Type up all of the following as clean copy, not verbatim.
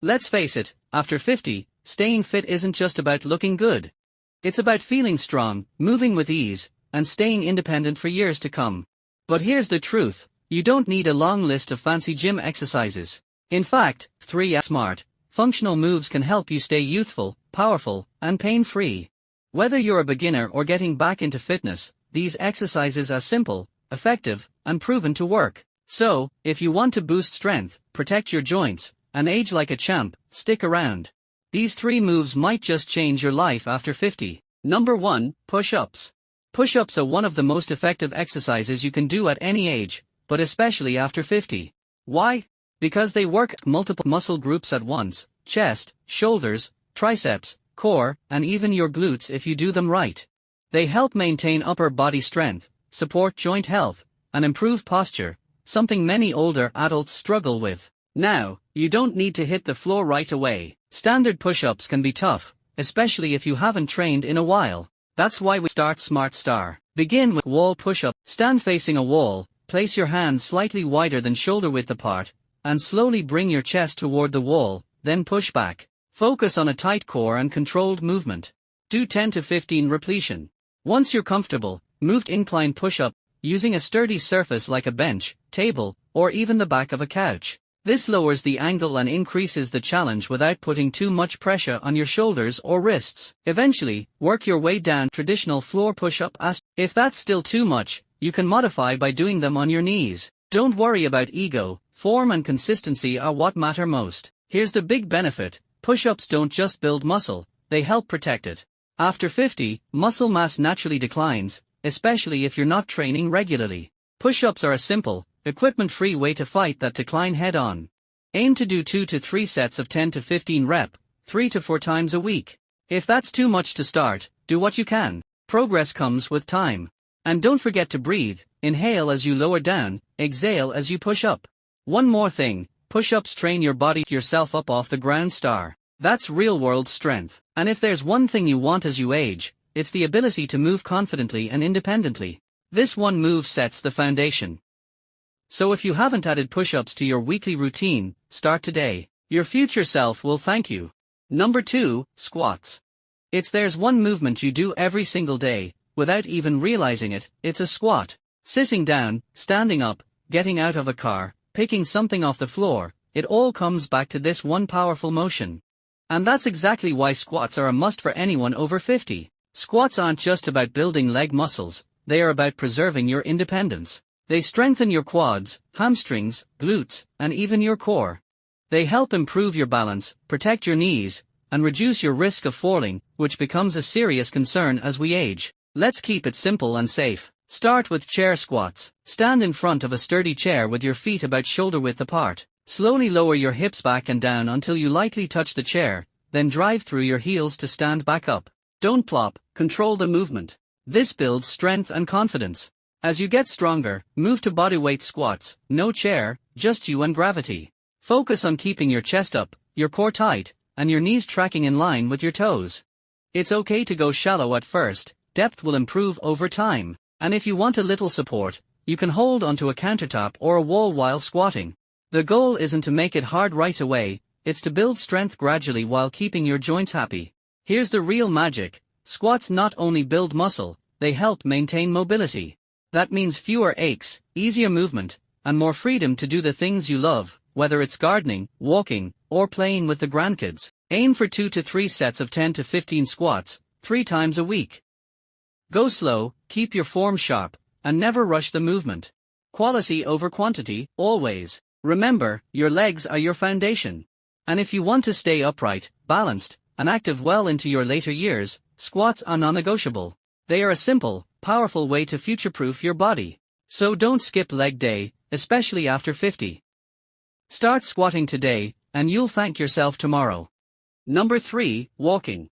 Let's face it, after 50, staying fit isn't just about looking good. It's about feeling strong, moving with ease, and staying independent for years to come. But here's the truth, you don't need a long list of fancy gym exercises. In fact, 3 smart, functional moves can help you stay youthful, powerful, and pain-free. Whether you're a beginner or getting back into fitness, these exercises are simple, effective, and proven to work. So, if you want to boost strength, protect your joints, and age like a champ, stick around. These 3 moves might just change your life after 50. Number 1, push-ups. Push-ups are one of the most effective exercises you can do at any age, but especially after 50. Why? Because they work multiple muscle groups at once: chest, shoulders, triceps, core, and even your glutes if you do them right. They help maintain upper body strength, support joint health, and improve posture, something many older adults struggle with. Now, you don't need to hit the floor right away. Standard push-ups can be tough, especially if you haven't trained in a while. That's why we start Smart Star. Begin with wall push-up. Stand facing a wall, place your hands slightly wider than shoulder width apart, and slowly bring your chest toward the wall, then push back. Focus on a tight core and controlled movement. Do 10 to 15 repetitions. Once you're comfortable, move to incline push-up, using a sturdy surface like a bench, table, or even the back of a couch. This lowers the angle and increases the challenge without putting too much pressure on your shoulders or wrists. Eventually, work your way down traditional floor push-up. If that's still too much, you can modify by doing them on your knees. Don't worry about ego, form and consistency are what matter most. Here's the big benefit: push-ups don't just build muscle, they help protect it. After 50, muscle mass naturally declines, especially if you're not training regularly. Push-ups are a simple, equipment-free way to fight that decline head-on. Aim to do 2 to 3 sets of 10 to 15 rep, 3 to 4 times a week. If that's too much to start, do what you can. Progress comes with time. And don't forget to breathe: inhale as you lower down, exhale as you push up. One more thing, push-ups train your body to yourself up off the ground. That's real-world strength. And if there's one thing you want as you age, it's the ability to move confidently and independently. This one move sets the foundation. So if you haven't added push-ups to your weekly routine, start today. Your future self will thank you. Number 2, squats. There's one movement you do every single day, without even realizing it. It's a squat. Sitting down, standing up, getting out of a car, picking something off the floor, it all comes back to this one powerful motion. And that's exactly why squats are a must for anyone over 50. Squats aren't just about building leg muscles, they are about preserving your independence. They strengthen your quads, hamstrings, glutes, and even your core. They help improve your balance, protect your knees, and reduce your risk of falling, which becomes a serious concern as we age. Let's keep it simple and safe. Start with chair squats. Stand in front of a sturdy chair with your feet about shoulder width apart. Slowly lower your hips back and down until you lightly touch the chair, then drive through your heels to stand back up. Don't plop, control the movement. This builds strength and confidence. As you get stronger, move to bodyweight squats. No chair, just you and gravity. Focus on keeping your chest up, your core tight, and your knees tracking in line with your toes. It's okay to go shallow at first, depth will improve over time. And if you want a little support, you can hold onto a countertop or a wall while squatting. The goal isn't to make it hard right away, it's to build strength gradually while keeping your joints happy. Here's the real magic: squats not only build muscle, they help maintain mobility. That means fewer aches, easier movement, and more freedom to do the things you love, whether it's gardening, walking, or playing with the grandkids. Aim for 2 to 3 sets of 10 to 15 squats, 3 times a week. Go slow, keep your form sharp, and never rush the movement. Quality over quantity, always. Remember, your legs are your foundation. And if you want to stay upright, balanced, and active well into your later years, squats are non-negotiable. They are a simple, powerful way to future-proof your body. So don't skip leg day, especially after 50. Start squatting today, and you'll thank yourself tomorrow. Number 3, walking.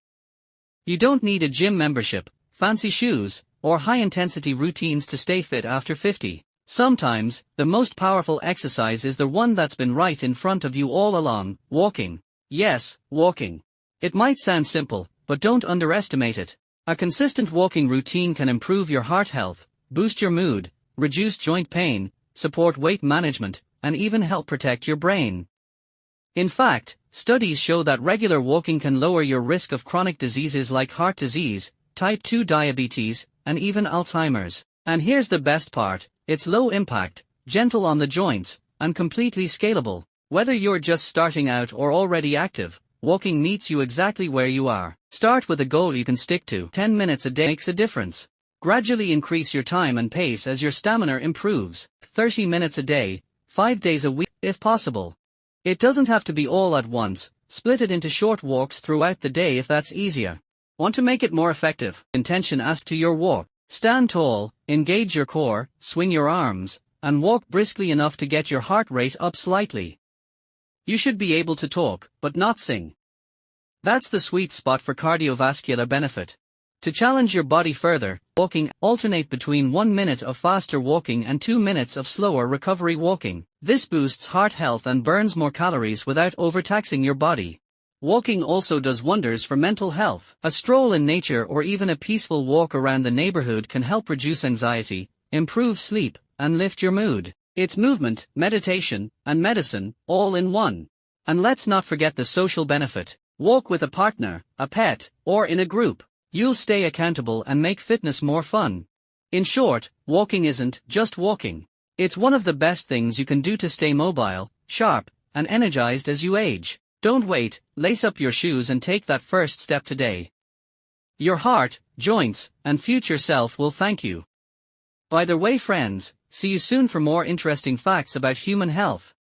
You don't need a gym membership, fancy shoes, or high-intensity routines to stay fit after 50. Sometimes, the most powerful exercise is the one that's been right in front of you all along: walking. Yes, walking. It might sound simple, but don't underestimate it. A consistent walking routine can improve your heart health, boost your mood, reduce joint pain, support weight management, and even help protect your brain. In fact, studies show that regular walking can lower your risk of chronic diseases like heart disease, type 2 diabetes, and even Alzheimer's. And here's the best part, it's low impact, gentle on the joints, and completely scalable. Whether you're just starting out or already active, walking meets you exactly where you are. Start with a goal you can stick to. 10 minutes a day makes a difference. Gradually increase your time and pace as your stamina improves. 30 minutes a day, 5 days a week, if possible. It doesn't have to be all at once, split it into short walks throughout the day if that's easier. Want to make it more effective? Intention as to your walk. Stand tall, engage your core, swing your arms, and walk briskly enough to get your heart rate up slightly. You should be able to talk, but not sing. That's the sweet spot for cardiovascular benefit. To challenge your body further, walking, alternate between 1 minute of faster walking and 2 minutes of slower recovery walking. This boosts heart health and burns more calories without overtaxing your body. Walking also does wonders for mental health. A stroll in nature or even a peaceful walk around the neighborhood can help reduce anxiety, improve sleep, and lift your mood. It's movement, meditation, and medicine, all in one. And let's not forget the social benefit. Walk with a partner, a pet, or in a group. You'll stay accountable and make fitness more fun. In short, walking isn't just walking. It's one of the best things you can do to stay mobile, sharp, and energized as you age. Don't wait, lace up your shoes and take that first step today. Your heart, joints, and future self will thank you. By the way, friends, see you soon for more interesting facts about human health.